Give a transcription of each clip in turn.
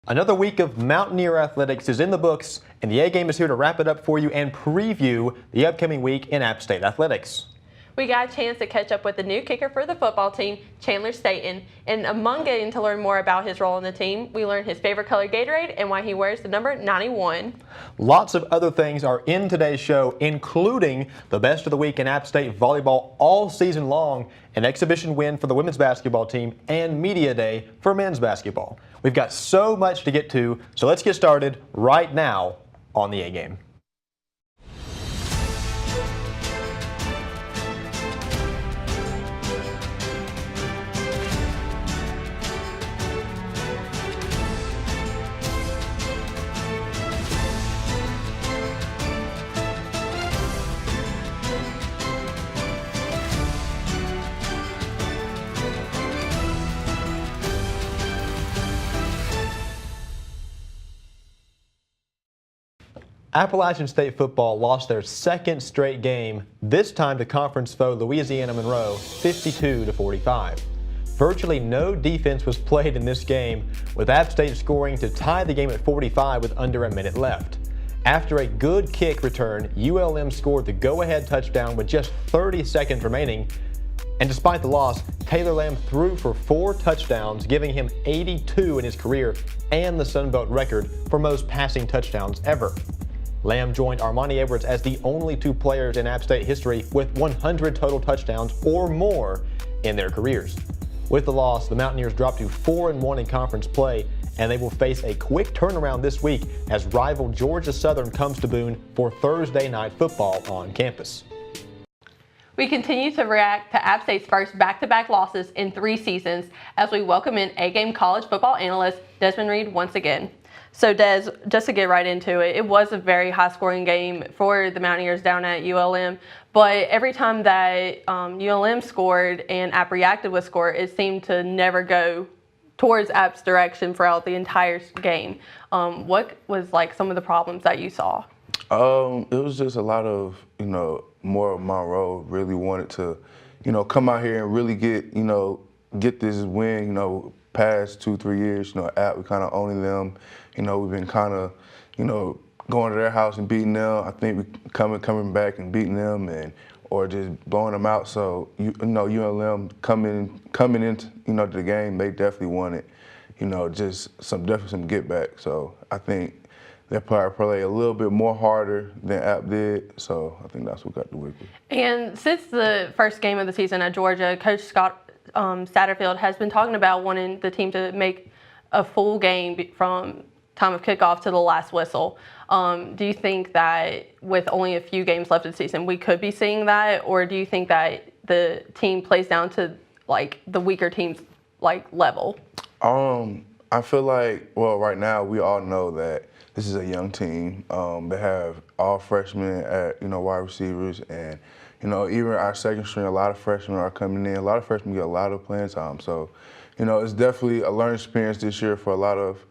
Another week of Mountaineer athletics is in the books, and the A-Game is here to wrap it up for you and preview the upcoming week in App State athletics. We got a chance to catch up with the new kicker for the football team, Chandler Staten, and among getting to learn more about his role on the team, we learned his favorite color Gatorade and why he wears the number 91. Lots of other things are in today's show, including the best of the week in App State volleyball all season long, an exhibition win for the women's basketball team, and media day for men's basketball. We've got so much to get to, so let's get started right now on the A-Game. Appalachian State football lost their second straight game, this time to conference foe Louisiana Monroe 52-45. Virtually no defense was played in this game, with App State scoring to tie the game at 45 with under a minute left. After a good kick return, ULM scored the go-ahead touchdown with just 30 seconds remaining, and despite the loss, Taylor Lamb threw for 4 touchdowns, giving him 82 in his career and the Sun Belt record for most passing touchdowns ever. Lamb joined Armani Edwards as the only 2 players in App State history with 100 total touchdowns or more in their careers. With the loss, the Mountaineers dropped to 4-1 in conference play, and they will face a quick turnaround this week as rival Georgia Southern comes to Boone for Thursday night football on campus. We continue to react to App State's first back-to-back losses in 3 seasons as we welcome in A-Game college football analyst Desmond Reed once again. So Des, just to get right into it, it was a very high-scoring game for the Mountaineers down at ULM, but every time that ULM scored and App reacted with score, it seemed to never go towards App's direction throughout the entire game. What was like some of the problems that you saw? It was just a lot of, more of my role. Really wanted to, come out here and really get this win, past 2-3 years, App, we kind of owning them. We've been kind of, going to their house and beating them. I think we coming back and beating them or just blowing them out. So, ULM coming into, the game, they definitely wanted, definitely some get back. So I think they probably play a little bit more harder than App did. So I think that's what got the wicket. And since the first game of the season at Georgia, Coach Scott Satterfield has been talking about wanting the team to make a full game from time of kickoff to the last whistle. Do you think that with only a few games left of the season, we could be seeing that, or do you think that the team plays down to like the weaker teams level? I feel like, well, right now we all know that this is a young team. They have all freshmen at wide receivers, and even our second string, a lot of freshmen are coming in. A lot of freshmen get a lot of playing time. So, it's definitely a learning experience this year for a lot of,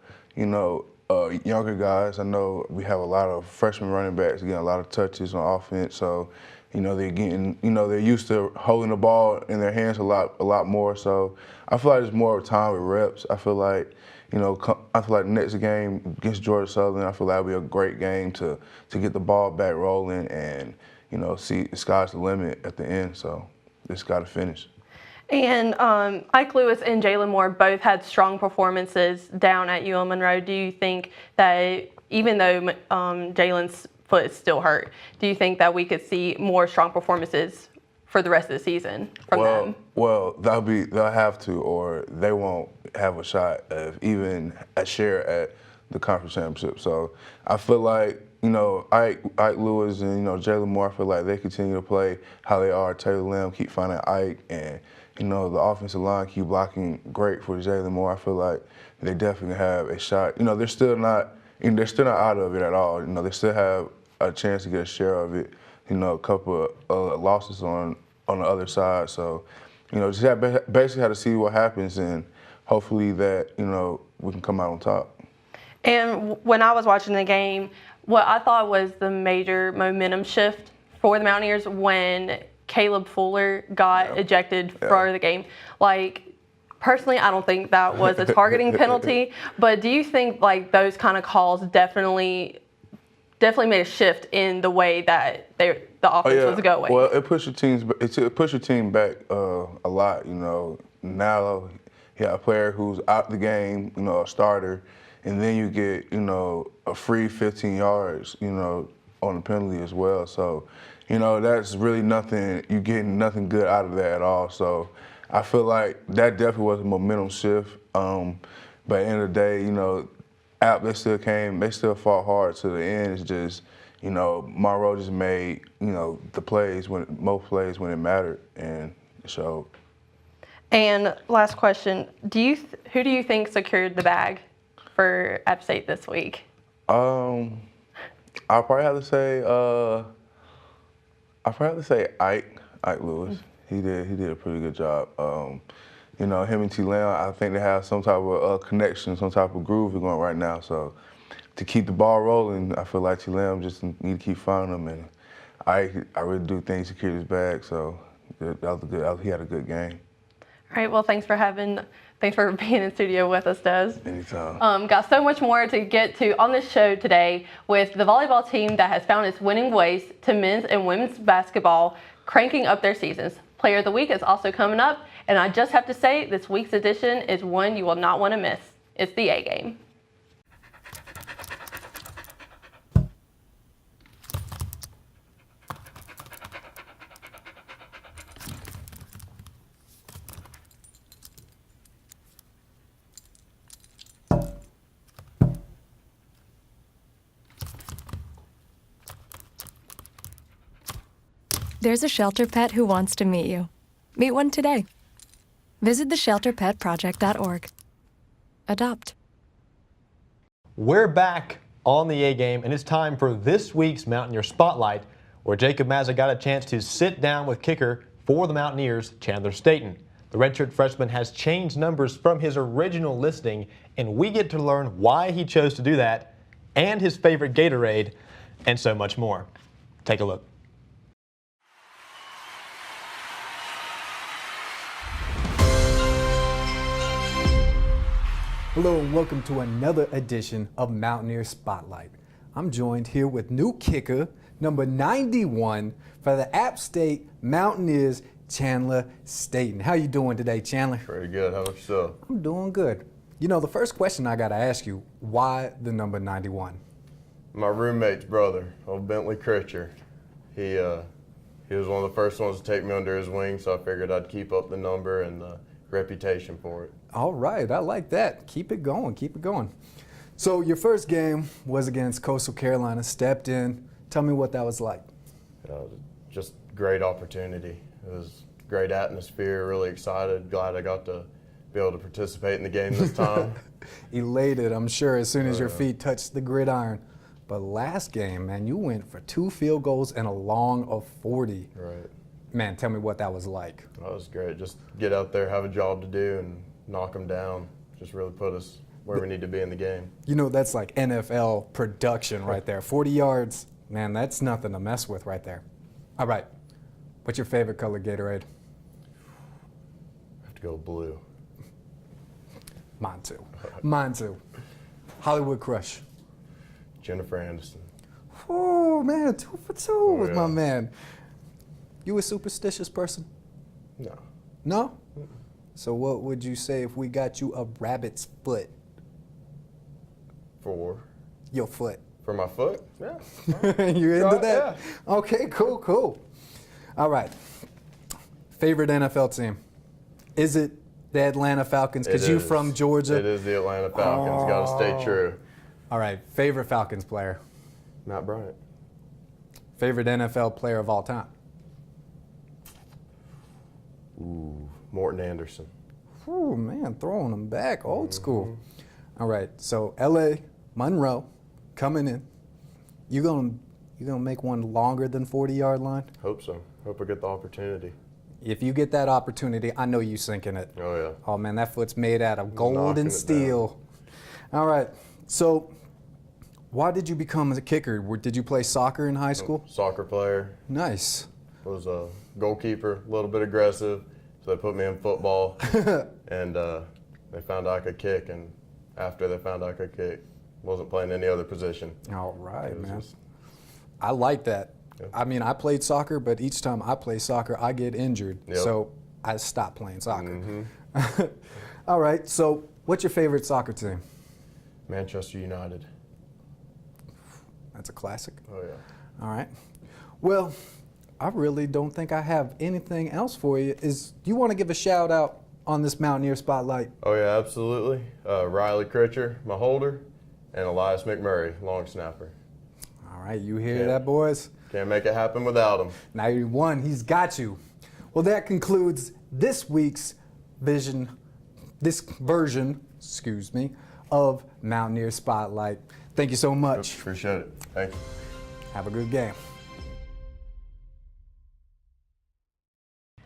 younger guys. I know we have a lot of freshman running backs getting a lot of touches on offense. So, they're getting, they're used to holding the ball in their hands a lot more. So I feel like it's more of time with reps. I feel like, I feel like the next game against Georgia Southern, I feel like it'll be a great game to get the ball back rolling and, see the sky's the limit at the end. So just got to finish. And Ike Lewis and Jalen Moore both had strong performances down at UL Monroe. Do you think that even though Jalen's foot is still hurt, do you think that we could see more strong performances for the rest of the season from them? Well, they'll have to, or they won't have a shot of even a share at the conference championship. So I feel like, Ike Lewis and, Jalen Moore, I feel like they continue to play how they are. Taylor Lamb keep finding Ike, and, the offensive line keep blocking great for Jalen Moore. I feel like they definitely have a shot. They're still not out of it at all. They still have a chance to get a share of it. A couple of losses on the other side. So, just basically have to see what happens, and hopefully that, we can come out on top. And when I was watching the game, what I thought was the major momentum shift for the Mountaineers when Caleb Fuller got ejected for the game. Like, Personally, I don't think that was a targeting penalty, but do you think like those kind of calls definitely made a shift in the way that the offense was going? Well, it pushed your team back a lot. You know, now you have a player who's out the game, you know, a starter, and then you get, you know, a free 15 yards, you know, on the penalty as well. So, you know, that's really nothing. You're getting nothing good out of that at all. So, I feel like that definitely was a momentum shift. But at the end of the day, you know, they still fought hard to the end. It's just, you know, Monroe just made, you know, most plays when it mattered, and so. And last question, who do you think secured the bag for App State this week? I'll probably have to say Ike Lewis. He did a pretty good job. You know, him and T. Lamb, I think they have some type of connection, some type of groove going right now. So to keep the ball rolling, I feel like T. Lamb just need to keep finding them, and I really do think he secured his bag. So that was good. He had a good game. All right. Well, thanks for being in studio with us, Des. Anytime. Got so much more to get to on this show today with the volleyball team that has found its winning ways to men's and women's basketball, cranking up their seasons. Player of the Week is also coming up, and I just have to say this week's edition is one you will not want to miss. It's the A game. There's a shelter pet who wants to meet you. Meet one today. Visit theshelterpetproject.org. Adopt. We're back on the A game, and it's time for this week's Mountaineer Spotlight, where Jacob Mazza got a chance to sit down with kicker for the Mountaineers, Chandler Staten. The redshirt freshman has changed numbers from his original listing, and we get to learn why he chose to do that, and his favorite Gatorade, and so much more. Take a look. Hello and welcome to another edition of Mountaineer Spotlight. I'm joined here with new kicker, number 91 for the App State Mountaineers, Chandler Staten. How you doing today, Chandler? Pretty good. How about yourself? I'm doing good. You know, the first question I gotta ask you, why the number 91? My roommate's brother, old Bentley Critcher, he was one of the first ones to take me under his wing, so I figured I'd keep up the number and the reputation for it. All right, I like that. Keep it going, keep it going. So your first game was against Coastal Carolina, stepped in. Tell me what that was like. Just great opportunity. It was great atmosphere, really excited, glad I got to be able to participate in the game this time. Elated, I'm sure, as soon as your feet touched the gridiron. But last game, man, you went for 2 field goals and a long of 40. Right. Man, tell me what that was like. That was great. Just get out there, have a job to do, and knock them down. Just really put us where we need to be in the game. You know, that's like NFL production right there. 40 yards, man, that's nothing to mess with right there. All right, what's your favorite color Gatorade? I have to go blue. Mine too. Mine too. Hollywood Crush. Jennifer Anderson. Oh, man, 2 for 2 with my yeah. man. You a superstitious person? No. No? So what would you say if we got you a rabbit's foot? For Your foot. my foot? Yeah. You're into Right, that? Okay, cool. All right. Favorite NFL team? Is it the Atlanta Falcons? Because you're from Georgia. It is the Atlanta Falcons. Got to stay true. All right. Favorite Falcons player? Matt Bryant. Favorite NFL player of all time? Ooh, Morton Anderson. Ooh, man, throwing them back, old school. All right, so L.A., Monroe, coming in. You gonna make one longer than 40-yard line? Hope so. Hope I get the opportunity. If you get that opportunity, I know you sinking it. Oh, yeah. Oh, man, that foot's made out of gold Knocking and it steel. All right, so why did you become a kicker? Did you play soccer in high school? Soccer player. Nice. Was a goalkeeper, a little bit aggressive. So they put me in football, and they found out I could kick, and after they found out I could kick, wasn't playing any other position. All right, man. Just, I like that. Yeah. I mean, I played soccer, but each time I play soccer, I get injured. Yep. So I stopped playing soccer. Mm-hmm. All right, so what's your favorite soccer team? Manchester United. That's a classic. Oh, yeah. All right. Well, I really don't think I have anything else for you. Do you want to give a shout out on this Mountaineer Spotlight? Oh, yeah, absolutely. Riley Critcher, my holder, and Elias McMurray, long snapper. All right, you hear that, boys? Can't make it happen without him. 91, he's got you. Well, that concludes this week's version, of Mountaineer Spotlight. Thank you so much. Appreciate it. Thank you. Have a good game.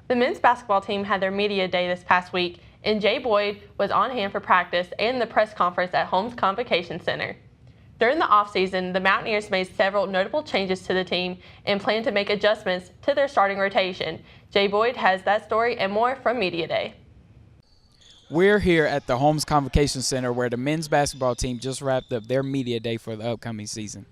The men's basketball team had their media day this past week, and Jay Boyd was on hand for practice and the press conference at Holmes Convocation Center. During the offseason, the Mountaineers made several notable changes to the team and plan to make adjustments to their starting rotation. Jay Boyd has that story and more from Media Day. We're here at the Holmes Convocation Center where the men's basketball team just wrapped up their media day for the upcoming season.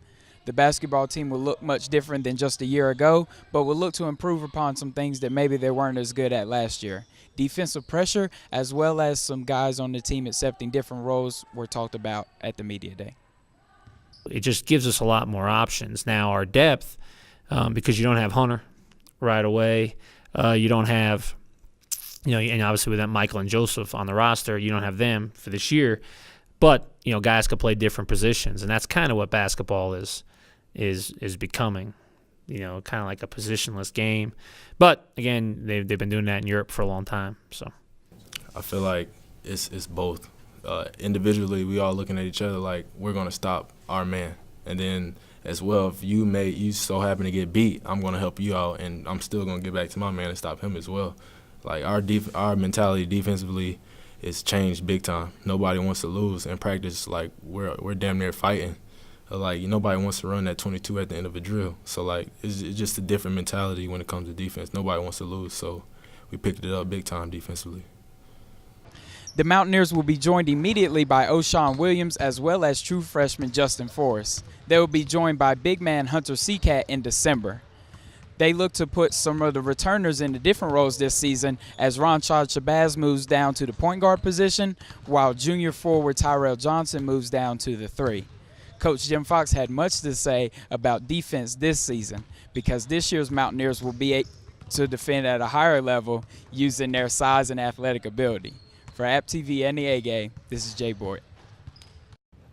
The basketball team will look much different than just a year ago, but will look to improve upon some things that maybe they weren't as good at last year. Defensive pressure, as well as some guys on the team accepting different roles, were talked about at the media day. It just gives us a lot more options. Now our depth, because you don't have Hunter right away, you don't have, and obviously with that Michael and Joseph on the roster, you don't have them for this year. But guys could play different positions, and that's kind of what basketball is becoming. Kind of like a positionless game. But again, they've been doing that in Europe for a long time. So I feel like it's both. Individually, we all looking at each other like we're gonna stop our man, and then as well, if you so happen to get beat, I'm gonna help you out, and I'm still gonna get back to my man and stop him as well. Like our mentality defensively is changed big time. Nobody wants to lose in practice. Like we're damn near fighting. Like nobody wants to run that 22 at the end of a drill. So like it's just a different mentality when it comes to defense. Nobody wants to lose, so we picked it up big time defensively. The Mountaineers will be joined immediately by O'Shawn Williams as well as true freshman Justin Forrest. They will be joined by big man Hunter Seacat in December. They look to put some of the returners into different roles this season as Ronchad Shabazz moves down to the point guard position, while junior forward Tyrell Johnson moves down to the 3. Coach Jim Fox had much to say about defense this season because this year's Mountaineers will be able to defend at a higher level using their size and athletic ability. For AppTV and the A-Game, this is Jay Boyd.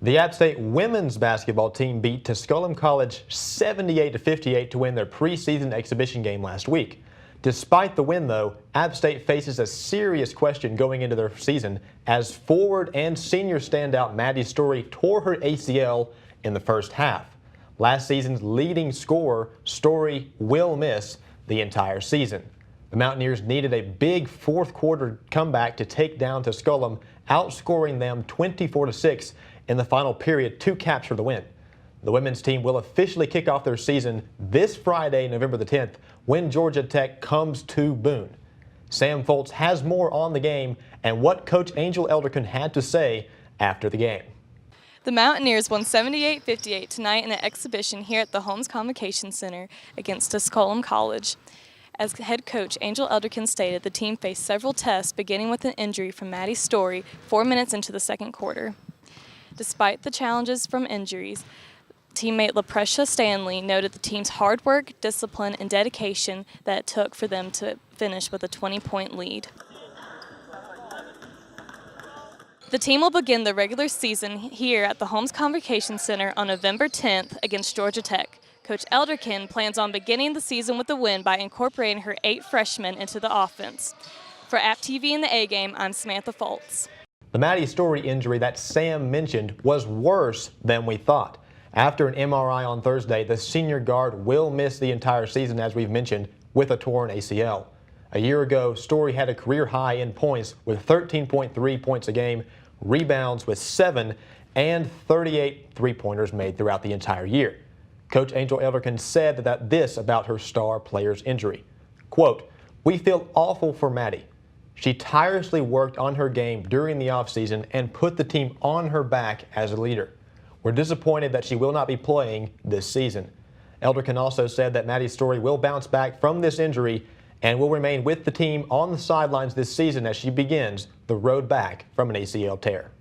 The App State women's basketball team beat Tusculum College 78-58 to win their preseason exhibition game last week. Despite the win, though, App State faces a serious question going into their season as forward and senior standout Maddie Story tore her ACL in the first half. Last season's leading scorer, Story, will miss the entire season. The Mountaineers needed a big fourth quarter comeback to take down Tusculum, outscoring them 24-6 in the final period to capture the win. The women's team will officially kick off their season this Friday, November the 10th, when Georgia Tech comes to Boone. Sam Foltz has more on the game and what Coach Angel Elderkin had to say after the game. The Mountaineers won 78-58 tonight in an exhibition here at the Holmes Convocation Center against Tusculum College. As head coach Angel Elderkin stated, the team faced several tests, beginning with an injury from Maddie Story 4 minutes into the second quarter. Despite the challenges from injuries, teammate LaPresha Stanley noted the team's hard work, discipline, and dedication that it took for them to finish with a 20-point lead. The team will begin the regular season here at the Holmes Convocation Center on November 10th against Georgia Tech. Coach Elderkin plans on beginning the season with a win by incorporating her 8 freshmen into the offense. For AppTV and the A-Game, I'm Samantha Foltz. The Maddie Story injury that Sam mentioned was worse than we thought. After an MRI on Thursday, the senior guard will miss the entire season, as we've mentioned, with a torn ACL. A year ago, Story had a career high in points with 13.3 points a game, rebounds with 7, and 38 three-pointers made throughout the entire year. Coach Angel Elderkin said this about her star player's injury. Quote, "We feel awful for Maddie. She tirelessly worked on her game during the offseason and put the team on her back as a leader. We're disappointed that she will not be playing this season. Elderkin also said that Maddie Story will bounce back from this injury and will remain with the team on the sidelines this season as she begins the road back from an ACL tear.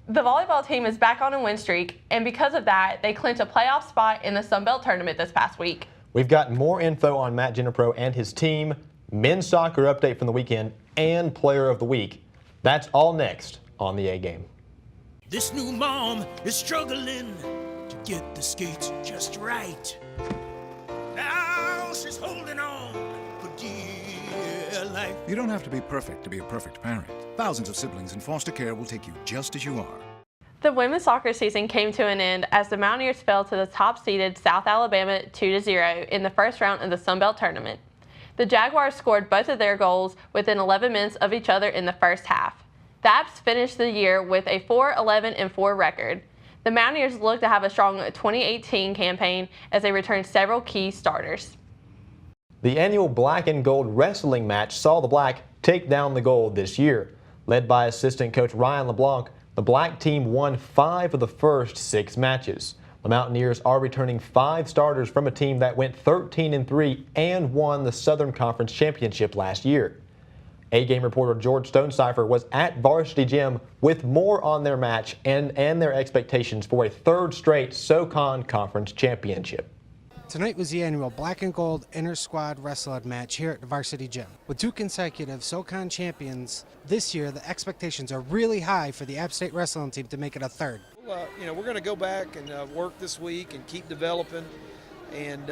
The volleyball team is back on a win streak, and because of that, they clinched a playoff spot in the Sun Belt tournament this past week. We've got more info on Matt Genipro and his team, men's soccer update from the weekend, and player of the week. That's all next on the A Game. This new mom is struggling to get the skates just right. Now she's holding on for dear life. You don't have to be perfect to be a perfect parent. Thousands of siblings in foster care will take you just as you are. The women's soccer season came to an end as the Mountaineers fell to the top-seeded South Alabama 2-0 in the first round of the Sun Belt tournament. The Jaguars scored both of their goals within 11 minutes of each other in the first half. The Apps finished the year with a 4-11-4 record. The Mountaineers look to have a strong 2018 campaign as they return several key starters. The annual Black and Gold wrestling match saw the Black take down the Gold this year. Led by assistant coach Ryan LeBlanc, the Black team won 5 of the first 6 matches. The Mountaineers are returning 5 starters from a team that went 13-3 and won the Southern Conference Championship last year. A-Game reporter George Stonecipher was at Varsity Gym with more on their match and their expectations for a 3rd straight SoCon Conference Championship. Tonight was the annual Black and Gold Inter-Squad Wrestling match here at the Varsity Gym. With 2 consecutive SoCon champions, this year the expectations are really high for the App State wrestling team to make it a 3rd. We're going to go back and work this week and keep developing, and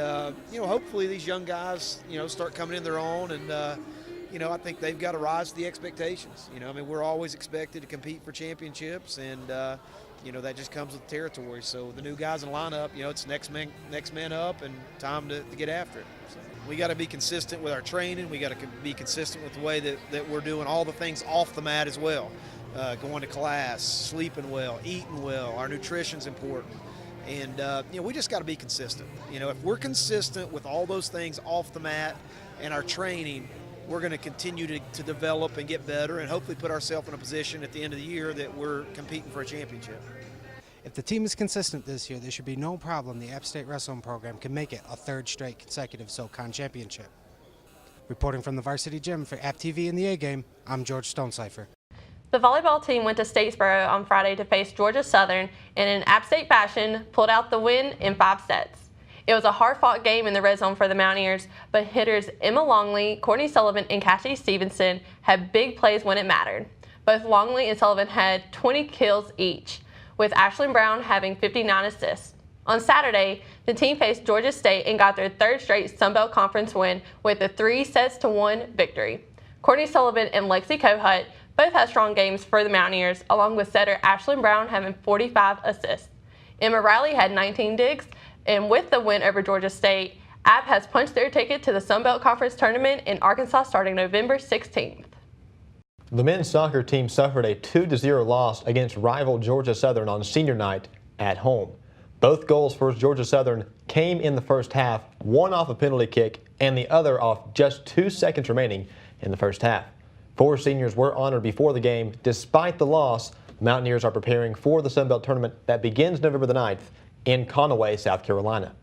hopefully these young guys start coming in their own, and I think they've got to rise to the expectations. We're always expected to compete for championships, and that just comes with the territory. So the new guys in the lineup, it's next man up and time to get after it. So we got to be consistent with our training. We got to be consistent with the way that we're doing all the things off the mat as well. Going to class, sleeping well, eating well. Our nutrition's important. And, we just got to be consistent. If we're consistent with all those things off the mat and our training, we're going to continue to develop and get better and hopefully put ourselves in a position at the end of the year that we're competing for a championship. If the team is consistent this year, there should be no problem the App State wrestling program can make it a 3rd straight consecutive SoCon championship. Reporting from the Varsity Gym for AppTV and the A-Game, I'm George Stonecipher. The volleyball team went to Statesboro on Friday to face Georgia Southern and in App State fashion pulled out the win in 5 sets. It was a hard-fought game in the red zone for the Mountaineers, but hitters Emma Longley, Courtney Sullivan, and Cassie Stevenson had big plays when it mattered. Both Longley and Sullivan had 20 kills each, with Ashlyn Brown having 59 assists. On Saturday, the team faced Georgia State and got their 3rd straight Sun Belt Conference win with a 3-1 victory. Courtney Sullivan and Lexi Kohut both had strong games for the Mountaineers, along with setter Ashlyn Brown having 45 assists. Emma Riley had 19 digs, and with the win over Georgia State, App has punched their ticket to the Sun Belt Conference Tournament in Arkansas starting November 16th. The men's soccer team suffered a 2-0 loss against rival Georgia Southern on senior night at home. Both goals for Georgia Southern came in the first half, one off a penalty kick and the other off just 2 seconds remaining in the first half. 4 seniors were honored before the game. Despite the loss, the Mountaineers are preparing for the Sun Belt Tournament that begins November the 9th in Conway, South Carolina.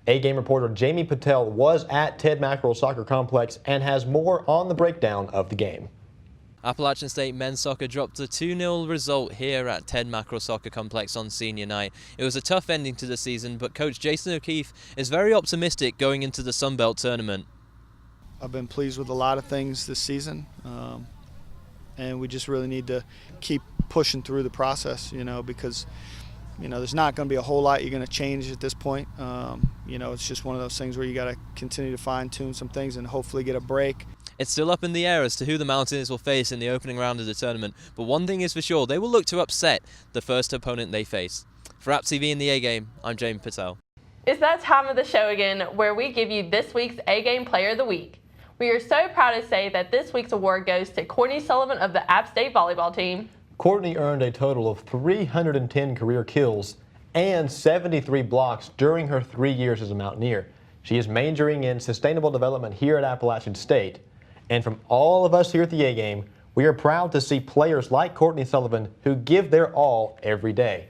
A-Game reporter Jamie Patel was at Ted Mackerel Soccer Complex and has more on the breakdown of the game. Appalachian State men's soccer dropped a 2-0 result here at Ted Mackerel Soccer Complex on senior night. It was a tough ending to the season, but coach Jason O'Keefe is very optimistic going into the Sun Belt Tournament. I've been pleased with a lot of things this season, and we just really need to keep pushing through the process, because there's not going to be a whole lot you're going to change at this point. It's just one of those things where you got to continue to fine-tune some things and hopefully get a break. It's still up in the air as to who the Mountaineers will face in the opening round of the tournament, but one thing is for sure, they will look to upset the first opponent they face. For AppTV and the A-Game, I'm Jamie Patel. It's that time of the show again where we give you this week's A-Game Player of the Week. We are so proud to say that this week's award goes to Courtney Sullivan of the App State volleyball team. Courtney earned a total of 310 career kills and 73 blocks during her 3 years as a Mountaineer. She is majoring in sustainable development here at Appalachian State. And from all of us here at the A Game, we are proud to see players like Courtney Sullivan who give their all every day.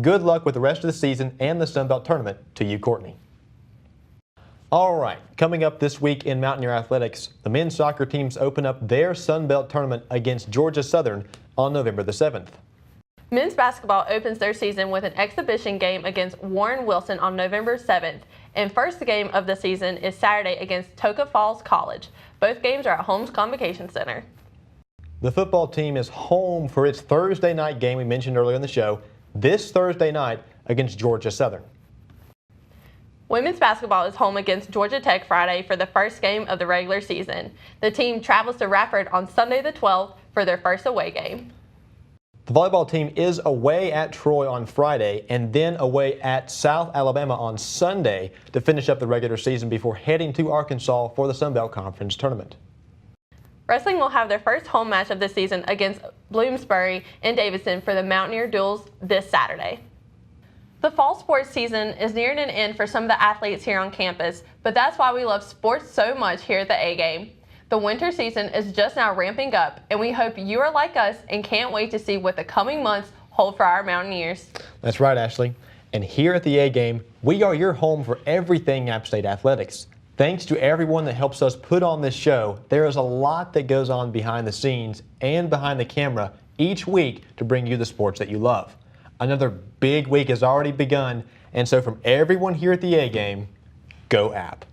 Good luck with the rest of the season and the Sun Belt Tournament to you, Courtney. All right, coming up this week in Mountaineer Athletics, the men's soccer teams open up their Sun Belt Tournament against Georgia Southern on November the 7th. Men's basketball opens their season with an exhibition game against Warren Wilson on November 7th, and first game of the season is Saturday against Toka Falls College. Both games are at Holmes Convocation Center. The football team is home for its Thursday night game we mentioned earlier in the show, this Thursday night against Georgia Southern. Women's basketball is home against Georgia Tech Friday for the first game of the regular season. The team travels to Radford on Sunday the 12th for their first away game. The volleyball team is away at Troy on Friday and then away at South Alabama on Sunday to finish up the regular season before heading to Arkansas for the Sun Belt Conference Tournament. Wrestling will have their first home match of the season against Bloomsbury and Davidson for the Mountaineer Duels this Saturday. The fall sports season is nearing an end for some of the athletes here on campus, but that's why we love sports so much here at the A Game. The winter season is just now ramping up, and we hope you are like us and can't wait to see what the coming months hold for our Mountaineers. That's right, Ashley. And here at the A Game, we are your home for everything App State athletics. Thanks to everyone that helps us put on this show. There is a lot that goes on behind the scenes and behind the camera each week to bring you the sports that you love. Another big week has already begun, and so from everyone here at the A Game, go App.